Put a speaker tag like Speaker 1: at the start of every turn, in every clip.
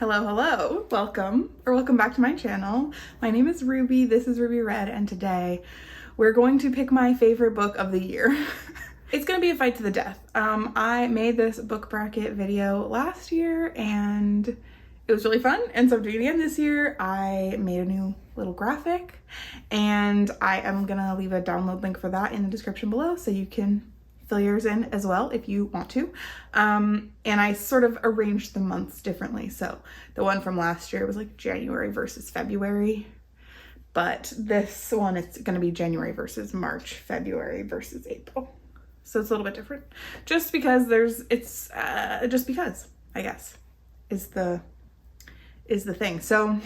Speaker 1: Hello, welcome back to my channel. My name is Ruby, this is Ruby Red, and today we're going to pick my favorite book of the year. It's gonna be a fight to the death. I made this book bracket video last year and it was really fun, and so I'm doing it again this year. I made a new little graphic and I am gonna leave a download link for that in the description below so you can fill yours in as well if you want to. And I sort of arranged the months differently. So the one from last year was like January versus February, but this one is going to be January versus March, February versus April. So it's a little bit different just because just because, I guess, is the thing. So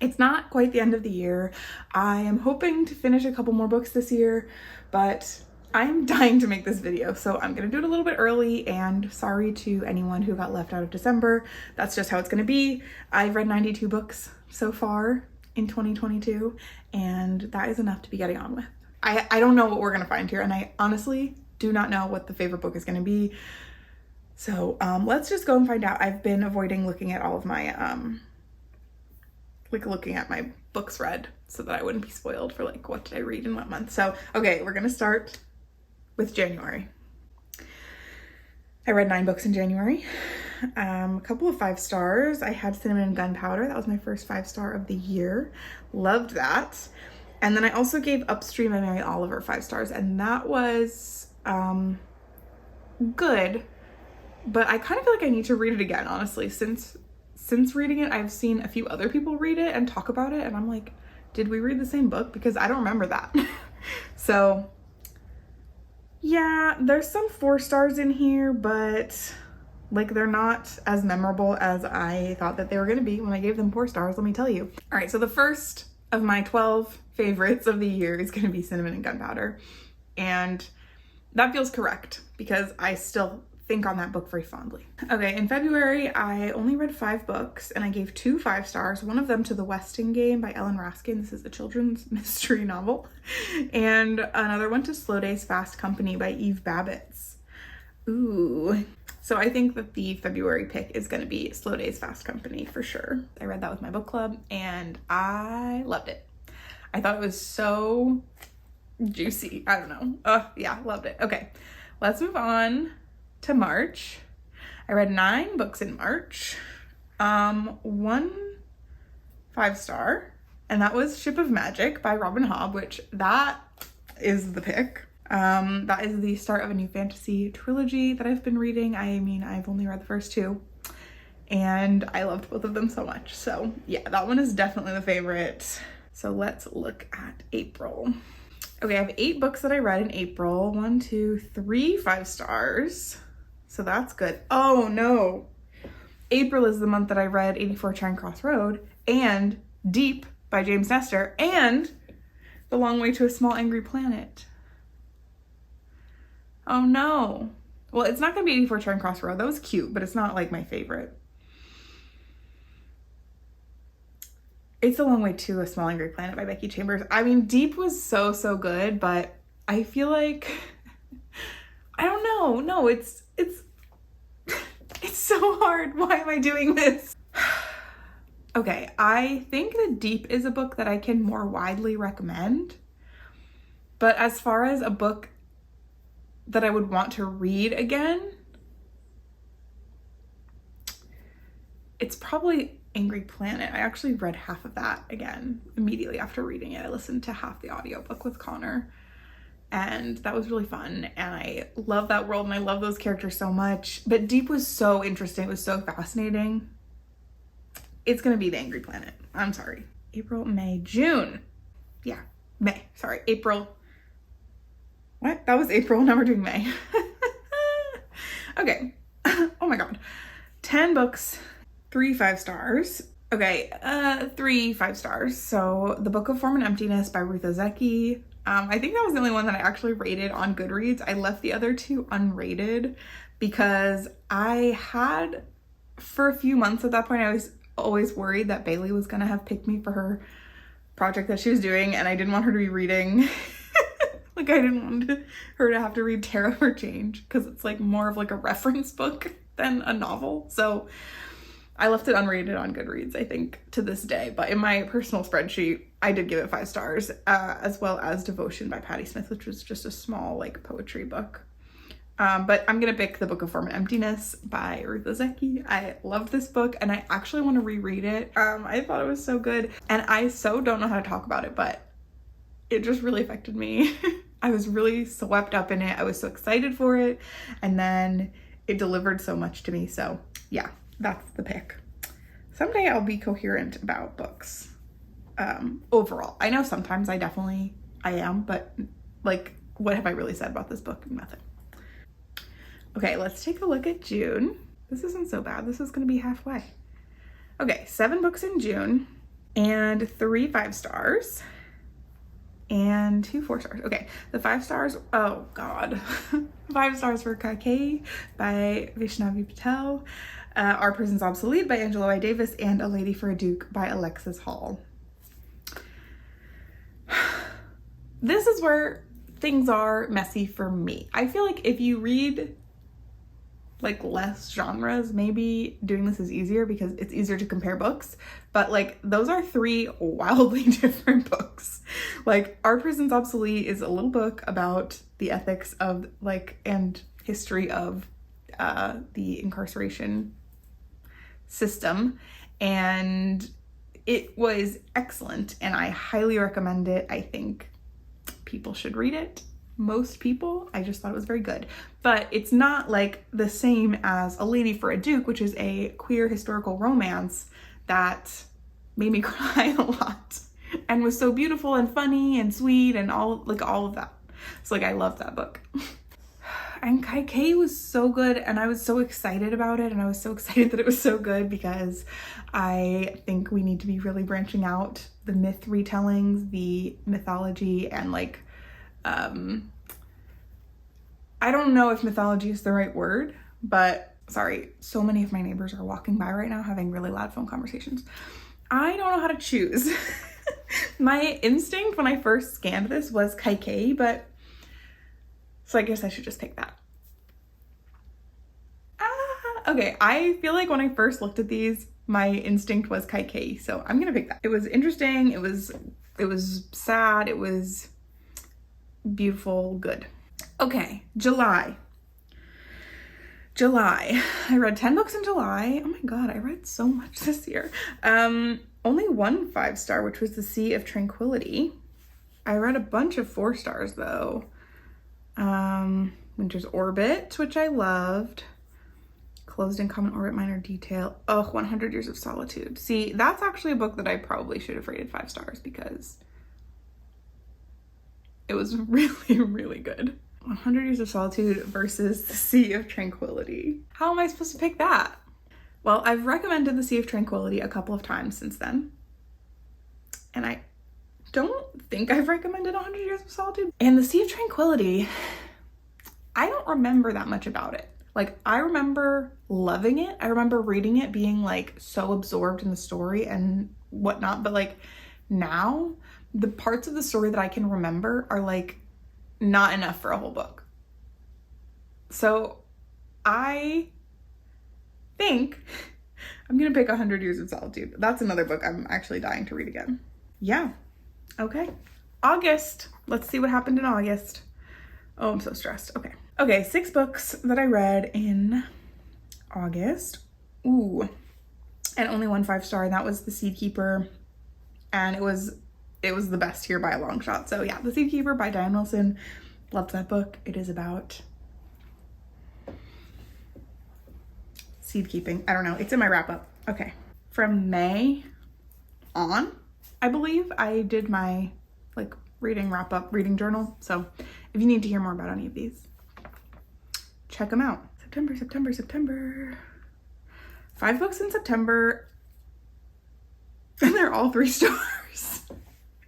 Speaker 1: it's not quite the end of the year. I am hoping to finish a couple more books this year, but I'm dying to make this video, so I'm gonna do it a little bit early, and sorry to anyone who got left out of December. That's just how it's gonna be. I've read 92 books so far in 2022, and that is enough to be getting on with. I don't know what we're gonna find here, and I honestly do not know what the favorite book is gonna be. So let's just go and find out. I've been avoiding looking at all of my, looking at my books read so that I wouldn't be spoiled for like, what did I read in what month? So, okay, we're gonna start with January. I read 9 books in January. A couple of 5 stars. I had Cinnamon and Gunpowder. That was my first 5-star of the year. Loved that. And then I also gave Upstream by Mary Oliver 5 stars, and that was good, but I kind of feel like I need to read it again, honestly. Since reading it, I've seen a few other people read it and talk about it, and I'm like, did we read the same book? Because I don't remember that. So yeah, there's some 4 stars in here, but like they're not as memorable as I thought that they were gonna be when I gave them 4 stars, let me tell you. All right, so the first of my 12 favorites of the year is gonna be Cinnamon and Gunpowder. And that feels correct because I still think on that book very fondly. Okay, in February, I only read 5 books and I gave 2 5 stars, one of them to The Westing Game by Ellen Raskin. This is a children's mystery novel. And another one to Slow Days Fast Company by Eve Babbitts. Ooh. So I think that the February pick is gonna be Slow Days Fast Company for sure. I read that with my book club and I loved it. I thought it was so juicy. I don't know. Yeah, loved it. Okay, let's move on to March. I read 9 books in March. 1 5-star, and that was Ship of Magic by Robin Hobb, which that is the pick. That is the start of a new fantasy trilogy that I've been reading. I mean, I've only read the first 2 and I loved both of them so much. So yeah, that one is definitely the favorite. So let's look at April. Okay, I have 8 books that I read in April. 1, 2, 3 5 stars. So that's good. Oh no. April is the month that I read 84 Charing Cross Road and Deep by James Nestor and The Long Way to a Small Angry Planet. Oh no. Well, it's not gonna be 84 Charing Cross Road. That was cute, but it's not like my favorite. It's A Long Way to a Small Angry Planet by Becky Chambers. I mean, Deep was so good, but I feel like, I don't know. No, it's so hard. Why am I doing this? Okay, I think that Deep is a book that I can more widely recommend, but as far as a book that I would want to read again, it's probably Angry Planet. I actually read half of that again immediately after reading it. I listened to half the audiobook with Connor, and that was really fun, and I love that world and I love those characters so much. But Deep was so interesting. It was so fascinating. It's gonna be The Angry Planet. I'm sorry. April, May, June. Yeah, May. Sorry, April. What? That was April. Now we're doing May. Okay. Oh my God. 10 books, 3 5 stars. Okay, 3 5 stars. So The Book of Form and Emptiness by Ruth Ozeki. I think that was the only one that I actually rated on Goodreads. I left the other 2 unrated because I had, for a few months at that point, I was always worried that Bailey was gonna have picked me for her project that she was doing, and I didn't want her to be reading like I didn't want her to have to read Terra for Change because it's like more of like a reference book than a novel. So I left it unrated on Goodreads, I think, to this day. But in my personal spreadsheet, I did give it 5 stars, as well as Devotion by Patti Smith, which was just a small, like, poetry book. But I'm gonna pick The Book of Form and Emptiness by ruthlessly. I love this book, and I actually want to reread it. I thought it was so good, and I so don't know how to talk about it, but it just really affected me. I was really swept up in it. I was so excited for it, and then it delivered so much to me. So yeah, that's the pick. Someday I'll be coherent about books. Overall, I know sometimes I am, but like, what have I really said about this book? Nothing. Okay, let's take a look at June. This isn't so bad. This is gonna be halfway. Okay, 7 books in June, and 3 5 stars, and 2 4 stars. Okay, the 5 stars, oh God. 5 stars for Kaikei by Vaishnavi Patel, Our Prison's Obsolete by Angela Y. Davis, and A Lady for a Duke by Alexis Hall. This is where things are messy for me. I feel like if you read like less genres, maybe doing this is easier because it's easier to compare books, but like those are 3 wildly different books. Like Our Prison's Obsolete is a little book about the ethics of like and history of the incarceration system, and it was excellent and I highly recommend it. I think people should read it. Most people. I just thought it was very good, but it's not like the same as A Lady for a Duke, which is a queer historical romance that made me cry a lot and was so beautiful and funny and sweet and all of that. So like I love that book. And Kaikei was so good, and I was so excited about it, and I was so excited that it was so good because I think we need to be really branching out the myth retellings, the mythology, and like I don't know if mythology is the right word, but sorry, so many of my neighbors are walking by right now having really loud phone conversations. I don't know how to choose. My instinct when I first scanned this was Kaikei, but so I guess I should just pick that. Okay, I feel like when I first looked at these, my instinct was Kaikei, so I'm gonna pick that. It was interesting, it was sad, it was beautiful, good. Okay, July. I read 10 books in July. Oh my God, I read so much this year. Only 1 5 star, which was The Sea of Tranquility. I read a bunch of 4 stars though. Winter's Orbit, which I loved. Closed in Common Orbit, Minor Detail. Oh, 100 Years of Solitude. See, that's actually a book that I probably should have rated 5 stars because it was really, really good. 100 Years of Solitude versus The Sea of Tranquility. How am I supposed to pick that? Well, I've recommended The Sea of Tranquility a couple of times since then, and I don't think I've recommended 100 Years of Solitude. And The Sea of Tranquility, I don't remember that much about it. Like, I remember loving it. I remember reading it, being like so absorbed in the story and whatnot, but like now the parts of the story that I can remember are like not enough for a whole book. So I think I'm gonna pick 100 Years of Solitude. That's another book I'm actually dying to read again. Yeah, okay. August, let's see what happened in August. Oh, I'm so stressed, okay. 6 books that I read in August. Ooh, and only 1 5 star, and that was The Seed Keeper, and it was the best here by a long shot. So yeah, The Seed Keeper by Diane Wilson. Loved that book. It is about seed keeping. I don't know. It's in my wrap up. Okay. From May on, I believe, I did my like reading wrap up, reading journal. So if you need to hear more about any of these, check them out. September. 5 books in September, and they're all 3 stars.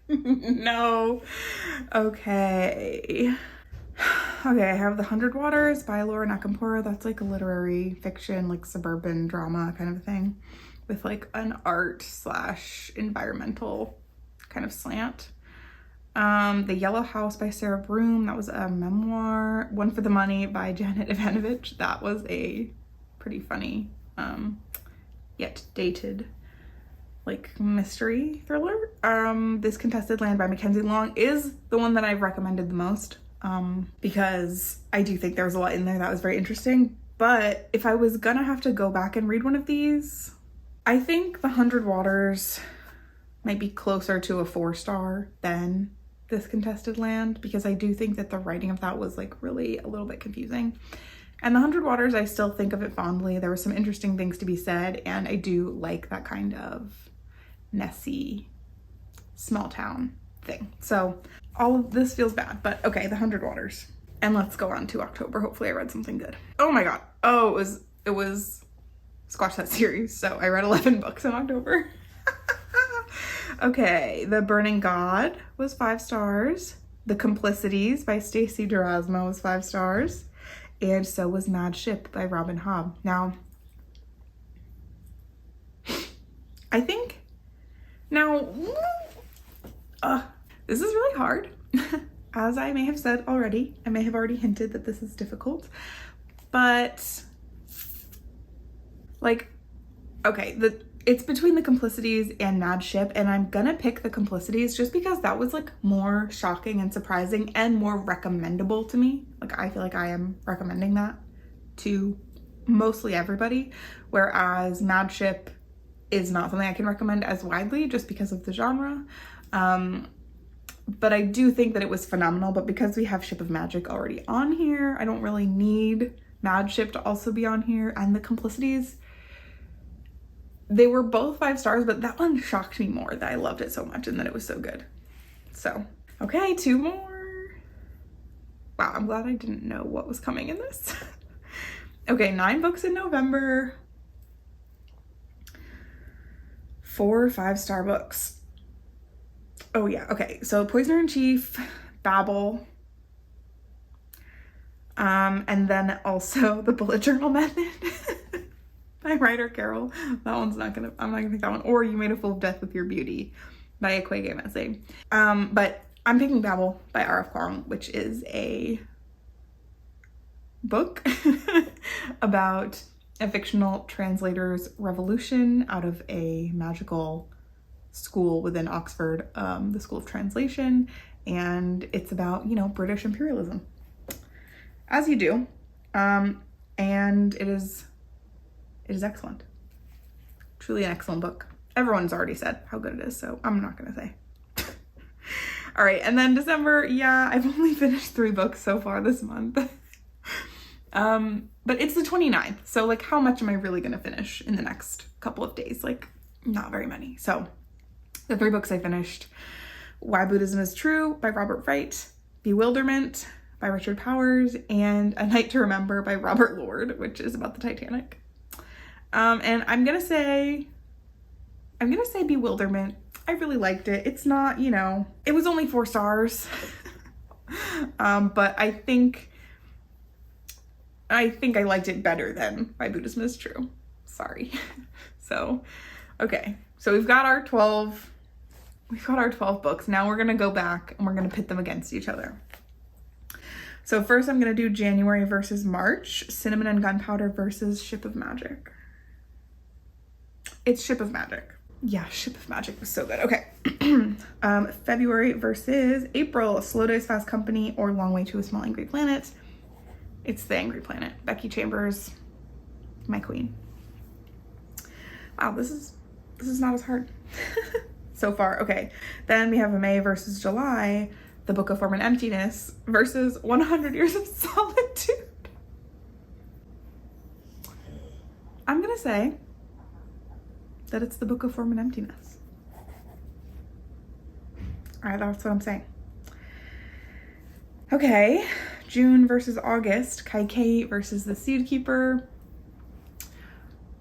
Speaker 1: No. Okay, I have The Hundred Waters by Laura Nakamura. That's like a literary fiction, like suburban drama kind of thing with like an art / environmental kind of slant. The Yellow House by Sarah Broom. That was a memoir. One for the Money by Janet Ivanovich. That was a pretty funny yet dated like mystery thriller. This Contested Land by Mackenzie Long is the one that I've recommended the most, because I do think there was a lot in there that was very interesting. But if I was gonna have to go back and read one of these, I think The Hundred Waters might be closer to a 4-star than This Contested Land, because I do think that the writing of that was like really a little bit confusing. And The Hundred Waters, I still think of it fondly. There were some interesting things to be said, and I do like that kind of messy small town thing. So all of this feels bad, but okay, The Hundred Waters. And let's go on to October. Hopefully I read something good. Oh my god. Oh, it was squash that series. So I read 11 books in October. Okay, The Burning God was 5 stars. The Complicities by Stacey Durasmo was 5 stars. And so was Mad Ship by Robin Hobb. Now, I think, this is really hard. As I may have said already, I may have already hinted that this is difficult, but like, okay, it's between The Complicities and Mad Ship, and I'm gonna pick The Complicities just because that was like more shocking and surprising and more recommendable to me. Like, I feel like I am recommending that to mostly everybody, whereas Mad Ship is not something I can recommend as widely just because of the genre. But I do think that it was phenomenal, but because we have Ship of Magic already on here, I don't really need Mad Ship to also be on here. And The Complicities, they were both 5 stars, but that one shocked me more that I loved it so much and that it was so good. So, okay, 2 more. Wow, I'm glad I didn't know what was coming in this. Okay, 9 books in November. 4 5-star books. Oh yeah, okay, so Poisoner in Chief, Babel, and then also The Bullet Journal Method by Ryder Carroll. I'm not gonna pick that one. Or You Made a Fool of Death with Your Beauty by Akwege Mese. But I'm picking Babel by R.F. Kuang, which is a book about a fictional translator's revolution out of a magical school within Oxford, the School of Translation, and it's about, you know, British imperialism, as you do, and it is excellent. Truly an excellent book. Everyone's already said how good it is, so I'm not gonna say. All right, and then December, yeah, I've only finished 3 books so far this month. But it's the 29th, so like, how much am I really gonna finish in the next couple of days? Like, not very many. So the 3 books I finished: Why Buddhism is True by Robert Wright, Bewilderment by Richard Powers, and A Night to Remember by Robert Lord, which is about the Titanic. And I'm gonna say Bewilderment. I really liked it. It's not, you know, it was only 4 stars. But I think I liked it better than Why Buddhism is True. Sorry. So, okay. So we've got our 12 books. Now we're gonna go back and we're gonna pit them against each other. So first I'm gonna do January versus March, Cinnamon and Gunpowder versus Ship of Magic. It's Ship of Magic. Yeah, Ship of Magic was so good. Okay. February versus April, Slow Days, Fast Company, or Long Way to a Small Angry Planet. It's The Angry Planet. Becky Chambers, my queen. Wow, this is not as hard so far. Okay, then we have a May versus July, The Book of Form and Emptiness versus 100 Years of Solitude. I'm gonna say that it's The Book of Form and Emptiness. All right, that's what I'm saying. Okay, June versus August, Kaikei versus The Seed Keeper.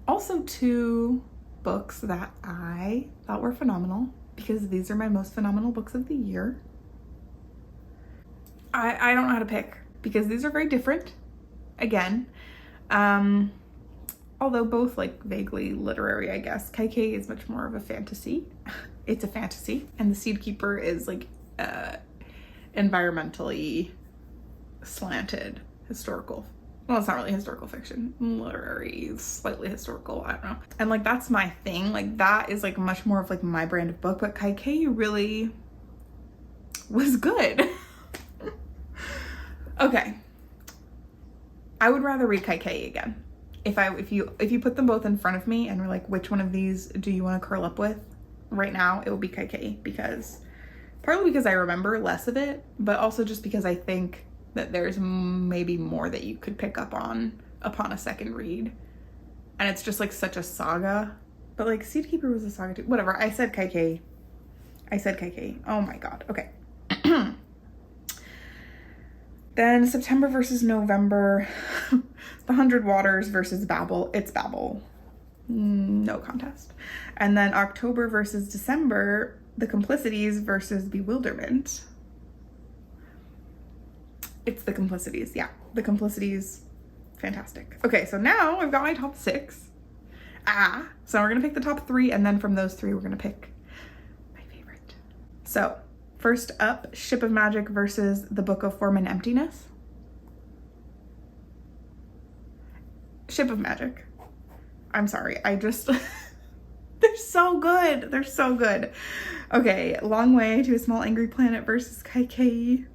Speaker 1: Also 2 books that I thought were phenomenal, because these are my most phenomenal books of the year. I don't know how to pick, because these are very different, again. Although both like vaguely literary, I guess. Kaikei is much more of a fantasy. It's a fantasy. And The Seed Keeper is like environmentally slanted historical well, it's not really historical fiction, literary, slightly historical, I don't know. And like, that's my thing. Like, that is like much more of like my brand of book, but Kaikei really was good. Okay. I would rather read Kaikei again. If you put them both in front of me and were like, which one of these do you want to curl up with? Right now, it would be Kaikei, because partly because I remember less of it, but also just because I think that there's maybe more that you could pick up on upon a second read. And it's just like such a saga. But like Seed Keeper was a saga too. Whatever, I said Kaikei. Oh my god, okay. Then September versus November, The Hundred Waters versus Babel. It's Babel. No contest. And then October versus December, The Complicities versus Bewilderment. It's The Complicities, yeah. The Complicities, fantastic. Okay, so now I've got my top 6. So we're gonna pick the top 3, and then from those 3, we're gonna pick my favorite. So, first up, Ship of Magic versus The Book of Form and Emptiness. Ship of Magic. I'm sorry, they're so good. They're so good. Okay, Long Way to a Small Angry Planet versus Kaikei.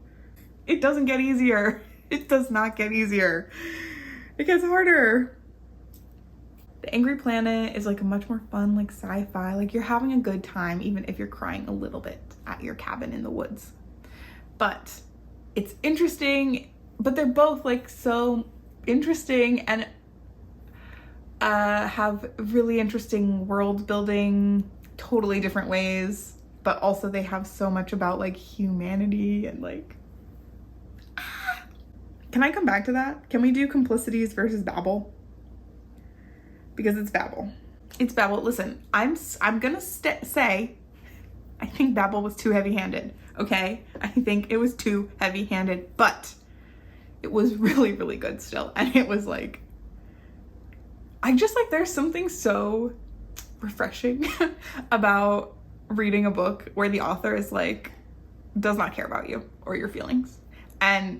Speaker 1: It doesn't get easier. It does not get easier. It gets harder. The Angry Planet is like a much more fun, like sci-fi. Like, you're having a good time even if you're crying a little bit at your cabin in the woods. But it's interesting, but they're both like so interesting and have really interesting world building, totally different ways, but also they have so much about like humanity and like, Can I come back to that? Can we do Complicities versus Babel? Because it's Babel. It's Babel. Listen, I'm gonna say I think Babel was too heavy-handed, okay? I think it was too heavy-handed, but it was really, really good still. And it was like, I just like, there's something so refreshing about reading a book where the author is like, does not care about you or your feelings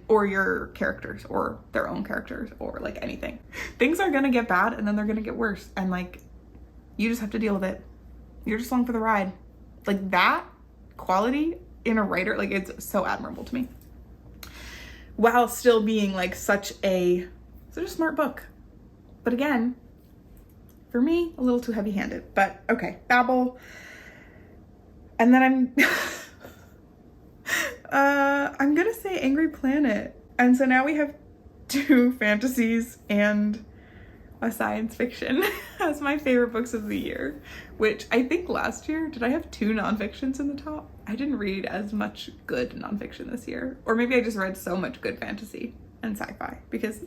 Speaker 1: or your characters or their own characters or like anything. Things are gonna get bad and then they're gonna get worse. And like, you just have to deal with it. You're just along for the ride. Like, that quality in a writer, like, it's so admirable to me. While still being like such a smart book. But again, for me, a little too heavy-handed, but okay, Babel. And then I'm gonna say Angry Planet. And so now we have 2 fantasies and a science fiction as my favorite books of the year, which I think last year, did I have 2 nonfictions in the top? I didn't read as much good nonfiction this year. Or maybe I just read so much good fantasy and sci-fi because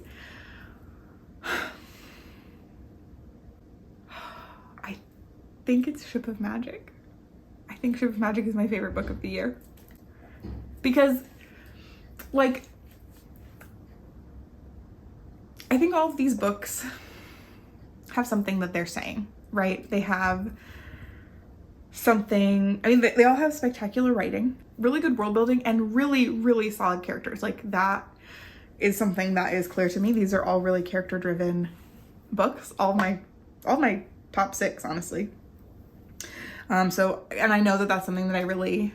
Speaker 1: I think it's Ship of Magic. I think Ship of Magic is my favorite book of the year. Because, like, I think all of these books have something that they're saying, right? They have something, I mean, they all have spectacular writing, really good world building, and really, really solid characters. Like, that is something that is clear to me. These are all really character-driven books. All my top 6, honestly. So, and I know that that's something that I really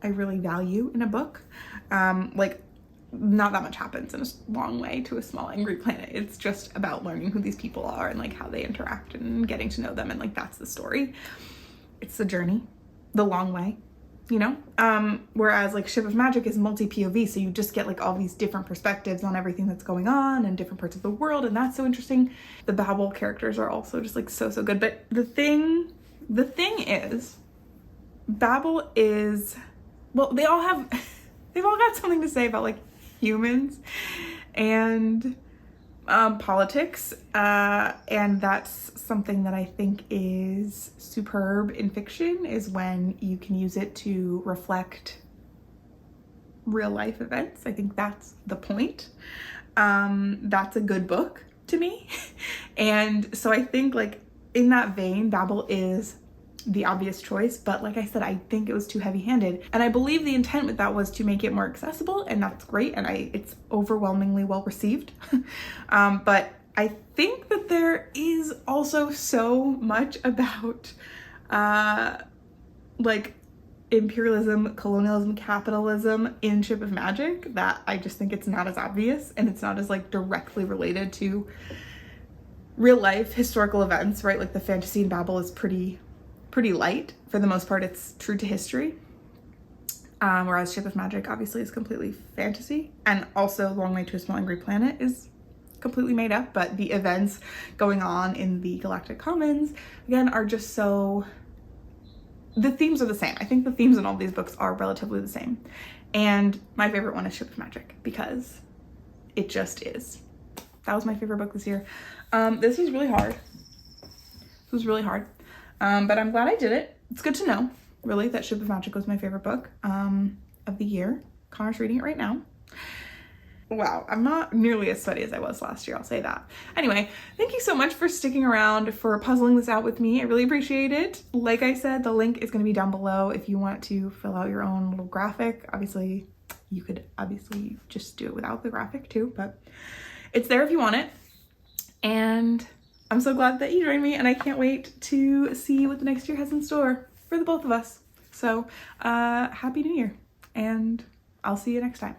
Speaker 1: value in a book. Like, not that much happens in a Long Way to a Small Angry Planet. It's just about learning who these people are and like how they interact and getting to know them, and like that's the story. It's the journey, the long way, you know? Whereas like Ship of Magic is multi-POV, so you just get like all these different perspectives on everything that's going on and different parts of the world, and that's so interesting. The Babel characters are also just like so good. But the thing is, Babel is, well, they've all got something to say about like humans and politics, and that's something that I think is superb in fiction, is when you can use it to reflect real life events. I think that's the point. That's a good book to me. And so I think like in that vein, Babel is the obvious choice, but like I said, I think it was too heavy-handed. And I believe the intent with that was to make it more accessible, and that's great, and it's overwhelmingly well received. But I think that there is also so much about like imperialism, colonialism, capitalism in Ship of Magic that I just think it's not as obvious, and it's not as like directly related to real life historical events, right? Like the fantasy in Babel is pretty light. For the most part, it's true to history. Whereas Ship of Magic obviously is completely fantasy. And also Long Way to a Small Angry Planet is completely made up, but the events going on in the Galactic Commons, again, are just so... The themes are the same. I think the themes in all these books are relatively the same. And my favorite one is Ship of Magic because it just is. That was my favorite book this year. This was really hard. This was really hard. But I'm glad I did it. It's good to know, really, that Ship of Magic was my favorite book of the year. Connor's reading it right now. Wow, I'm not nearly as sweaty as I was last year, I'll say that. Anyway, thank you so much for sticking around, for puzzling this out with me. I really appreciate it. Like I said, the link is going to be down below if you want to fill out your own little graphic. Obviously, you could just do it without the graphic too, but it's there if you want it. And I'm so glad that you joined me, and I can't wait to see what the next year has in store for the both of us. So, Happy New Year, and I'll see you next time.